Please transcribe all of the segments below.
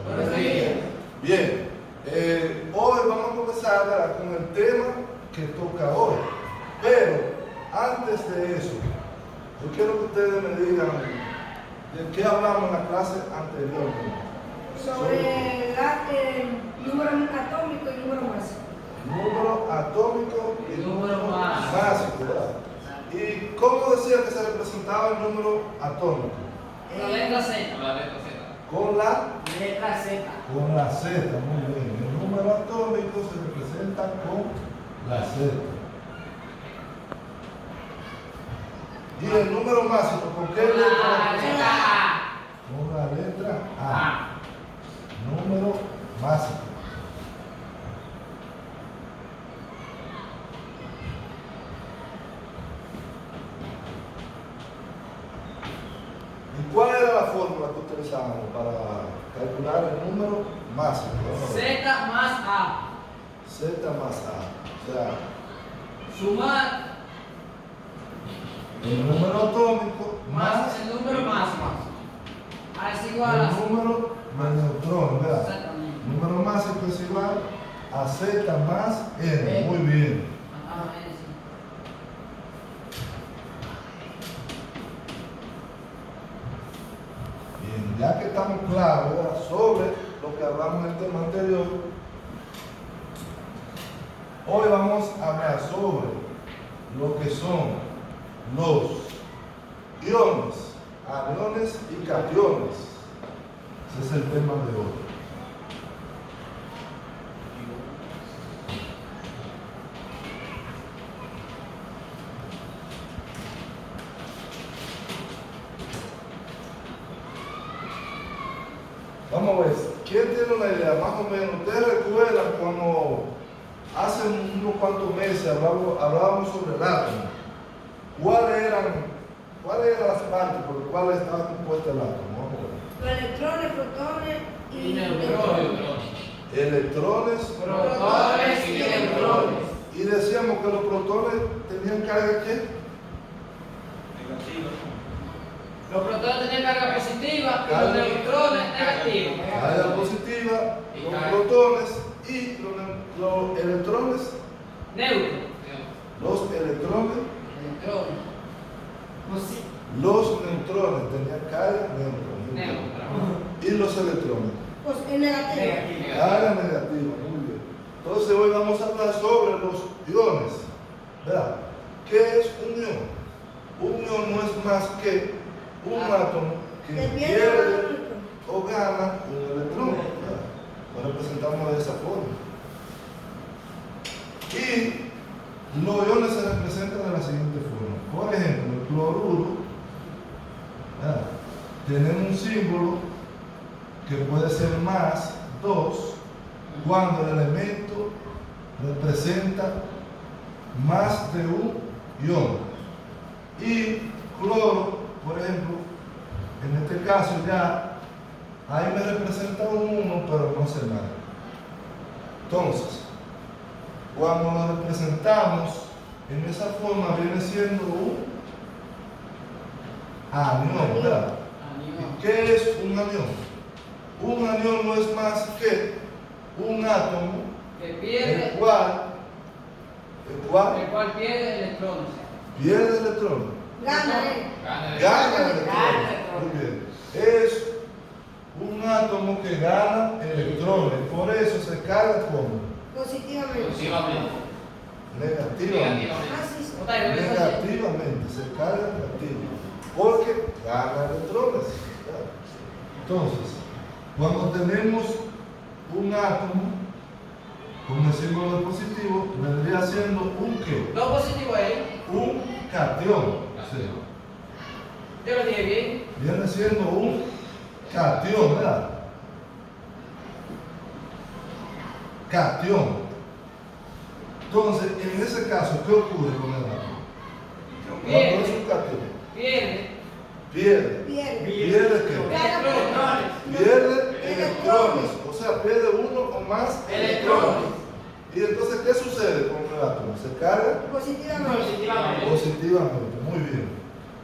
Buenos días. Bien, hoy vamos a comenzar, ¿verdad?, con el tema que toca hoy. Pero antes de eso, yo quiero que ustedes me digan de qué hablamos en la clase anterior. Sobre el número atómico y número másico. Número atómico y número másico, ¿verdad? ¿Y cómo decía que se representaba el número atómico? Con la letra Z. Con la Letra Z. Con la Z, muy bien. El número atómico se representa con la Z. ¿Y el número másico con qué Con la letra? letra A. Con la letra A. Número másico. ¿Y cuál era la fórmula que utilizábamos para calcular el número másico? Z más A. Z más A. O sea, Sumar el número atómico más el número máximo. A es igual a el número de neutrones, ¿verdad? Exactamente. El número másico es igual a Z más N. Muy bien. Ajá, es. Bien, ya que estamos claros, ¿verdad?, sobre lo que hablamos en el tema anterior, hoy vamos a hablar sobre lo que son los iones, aniones y cationes. Ese es el tema de hoy. Vamos a ver, ¿quién tiene una idea? Más o menos, ¿ustedes recuerdan cuando hace unos cuantos meses hablábamos sobre el átomo? ¿Cuáles eran las partes por las cuales estaba compuesto el átomo? Vamos a ver. Los electrones, protones y neutrones. Electrones, Protones y neutrones. y decíamos que los protones tenían carga ¿qué? Los protones tienen carga positiva y los neutrones negativa. Carga positiva, Y los carga- protones y los electrones. Neutro. Los electrones, Neutrones. los neutrones tenían carga neutra. Neutro. Y los electrones, pues, en negativo. carga negativa. Muy bien. Entonces hoy vamos a hablar sobre los iones, ¿verdad? ¿Qué es un ion? Un ion no es más que un átomo que Que pierde pierde o gana un electrón, ¿verdad? Lo representamos de esa forma. Y los iones se representan de la siguiente forma. Por ejemplo, el cloruro, ¿verdad?, tenemos un símbolo que puede ser más 2 cuando el elemento representa más de un ion. Y cloro, por ejemplo, en este caso ya ahí me representa un 1, pero no sé nada. Entonces, cuando lo representamos en esa forma viene siendo un anión, ¿verdad? ¿Y qué es un anión? Un anión no es más que un átomo Que el pierde. cual El cual pierde electrones. pierde electrones, Gana, gana Gana electrones. electrones. Muy bien. Es un átomo que gana electrones, por eso se carga como positivamente. negativamente. Ah, sí, sí. Negativamente, se carga negativo, porque gana electrones. Entonces, cuando tenemos un átomo con el símbolo de positivo, vendría siendo un ¿qué? Lo positivo ahí. Un cation. Sí. Yo lo dije bien. Viene siendo un cation, ¿verdad? Cation. Entonces, en ese caso, ¿qué ocurre con el átomo? Cuando es un cation, Pierde. pierde. Pierde. ¿Pierde qué? Electrones. Pierde electrones, o sea, pierde uno o más Electrones. Y entonces, ¿qué sucede con el átomo? Se carga Positivamente. Positivamente. positivamente, muy bien.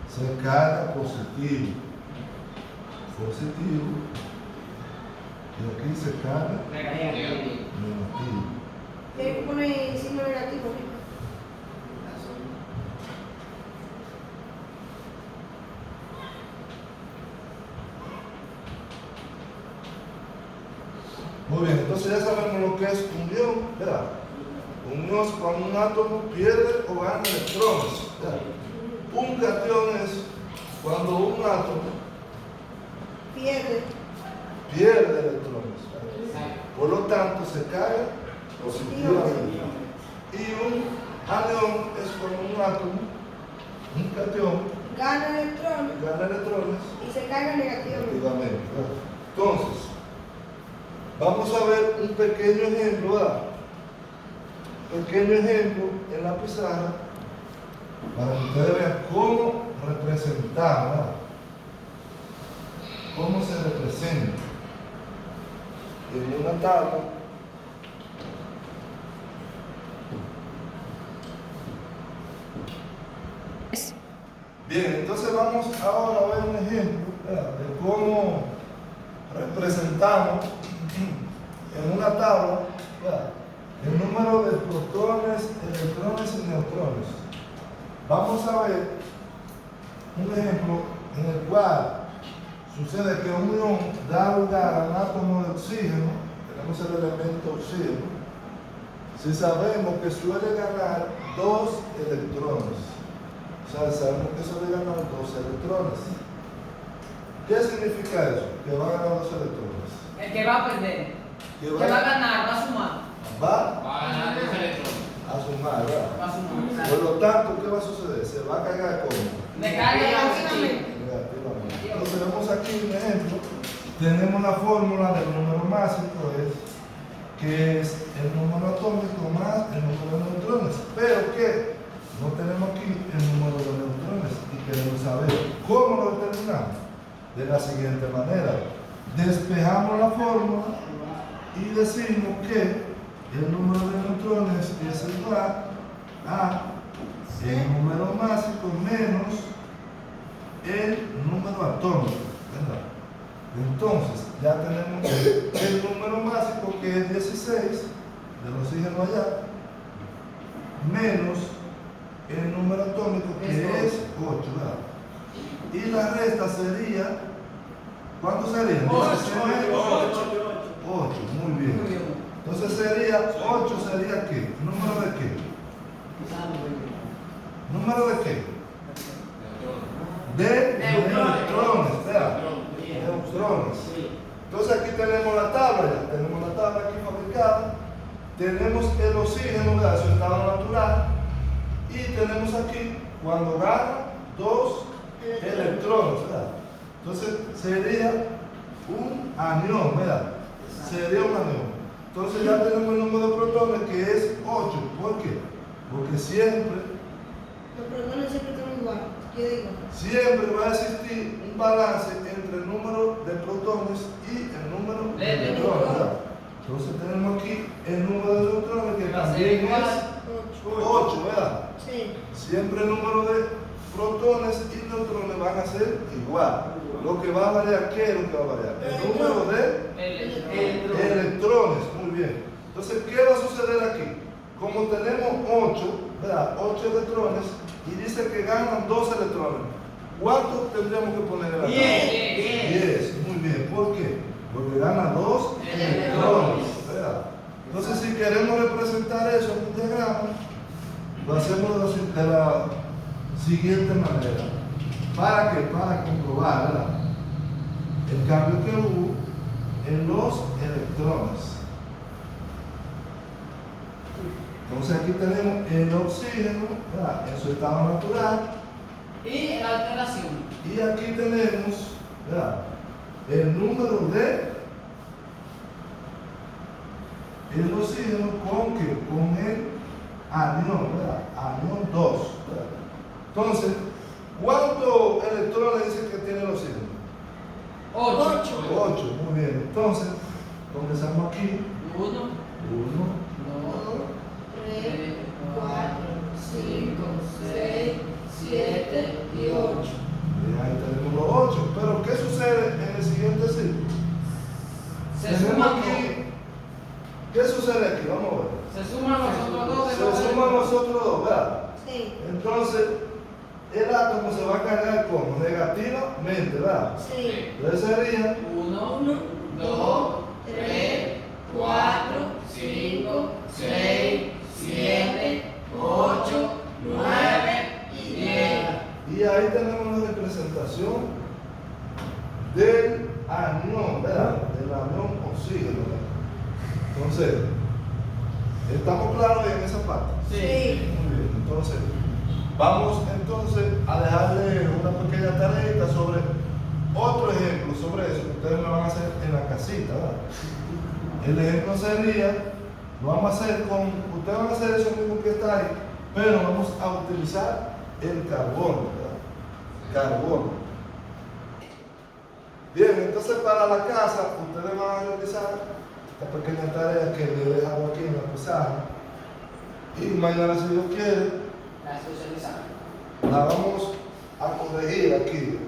Se carga positivo. Positivo. Y aquí dice carga Negativo. negativa. Tiene que poner signo negativo arriba. Muy bien, entonces ya sabemos lo que es unión, ¿verdad? Unión es cuando un átomo pierde o gana electrones, ¿verdad? Un cation es cuando un átomo Pierde. pierde electrones, ¿verdad? Por lo tanto se carga positivamente. Y un anión es cuando un átomo, un cation, Gana electrones gana electrones y se carga negativamente. negativamente, ¿verdad? Entonces, vamos a ver un pequeño ejemplo, ¿verdad? Pequeño ejemplo en la pizarra para que ustedes vean cómo representar, ¿verdad? Cómo se representa en una tabla. Bien, entonces vamos ahora a ver un ejemplo, ¿verdad?, de cómo representamos en una tabla, ¿verdad?, el número de protones, electrones y neutrones. Vamos a ver un ejemplo en el cual sucede que un ion da lugar a un átomo de oxígeno, tenemos el elemento oxígeno, si sabemos que suele ganar 2 electrones. O sea, sabemos que suele ganar 2 electrones. ¿Qué significa eso? Que va a ganar 2 electrones. El que va a perder. Que Que va a ganar, va a sumar. Va Va a ganar 2 electrones. a sumar, ¿verdad? Va a sumar. Por lo tanto, ¿qué va a suceder? Se va a cargar como Me carga positivo. negativamente. Entonces vemos aquí un ejemplo. Tenemos la fórmula del número másico, que es el número atómico más el número de neutrones. Pero que no tenemos aquí el número de neutrones y queremos saber cómo lo determinamos. De la siguiente manera: despejamos la fórmula y decimos que el número de neutrones es igual a el número másico menos el número atómico, ¿verdad? Entonces, ya tenemos el número másico, que es 16, del oxígeno allá, menos el número atómico, que es 8, ¿verdad? Y la resta sería, ¿cuánto sería? 16 menos 8, muy bien. Entonces sería 8, ¿sería qué? ¿Número de qué? ¿Número de qué? De neutrones, ¿verdad? Neutrones. Entonces aquí tenemos la tabla, ya tenemos la tabla aquí fabricada. Tenemos el oxígeno, ¿verdad?, su estado natural. Y tenemos aquí, cuando gana 2 electrones, ¿verdad? Entonces sería un anión, ¿verdad? Sería un anión. Entonces ya tenemos el número de protones, que es 8. ¿Por qué? Porque siempre Los protones siempre están iguales. Yo digo. siempre va a existir un balance entre el número de protones y el número de neutrones, ¿verdad? Entonces tenemos aquí el número de neutrones, que también es 8, ¿verdad? Sí. Siempre el número de protones y neutrones van a ser igual. Lo que va a variar, ¿qué es lo que va a variar? El número de electrones. Muy bien. Entonces, ¿qué va a suceder aquí? Como tenemos 8, ¿verdad?, 8 electrones, y dice que ganan 2 electrones, ¿cuántos tendríamos que poner en la tabla? 10. Muy bien. ¿Por qué? Porque gana 2 electrones, ¿verdad? Entonces, si queremos representar eso en un diagrama, lo hacemos de la siguiente manera. ¿Para qué? Para comprobar, ¿verdad?, el cambio que hubo en los electrones. Entonces aquí tenemos el oxígeno, ¿verdad?, en su estado natural. Y la alteración. Y aquí tenemos, ¿verdad?, el número de el oxígeno con que con el anión, ¿verdad?, anión 2, ¿verdad? Entonces, ¿cuántos electrones dice que tiene el oxígeno? 8. 8, muy bien. Entonces, comenzamos aquí. 1, 1, 2, 3, 4, 5, 6, 7 y 8. y ahí tenemos los 8. Pero, ¿qué sucede en el siguiente ciclo? Se suma ¿Qué sucede aquí? Vamos a ver. Se suman nosotros dos de Se los suman nosotros dos, ¿verdad? Sí. Entonces, el átomo se va a cargar como negativamente, ¿verdad? Sí. Entonces sería 1, 1, 2, 3, 4, 5, 6, 7, 8, 9 y 10. y ahí tenemos la representación del anión, ¿verdad? Del anión oxígeno, ¿verdad? Entonces, ¿estamos claros en esa parte? Sí. Muy bien, entonces, vamos entonces a dejarle una pequeña tarea sobre otro ejemplo sobre eso que ustedes me van a hacer en la casita, ¿verdad? El ejemplo sería, lo vamos a hacer ustedes van a hacer eso mismo que está ahí, pero vamos a utilizar el carbono, ¿verdad? Carbono. Bien, entonces para la casa, ustedes van a realizar esta pequeña tarea que le he dejado aquí en la pizarra. Y mañana, si Dios quiere, La socializamos. la vamos a corregir aquí.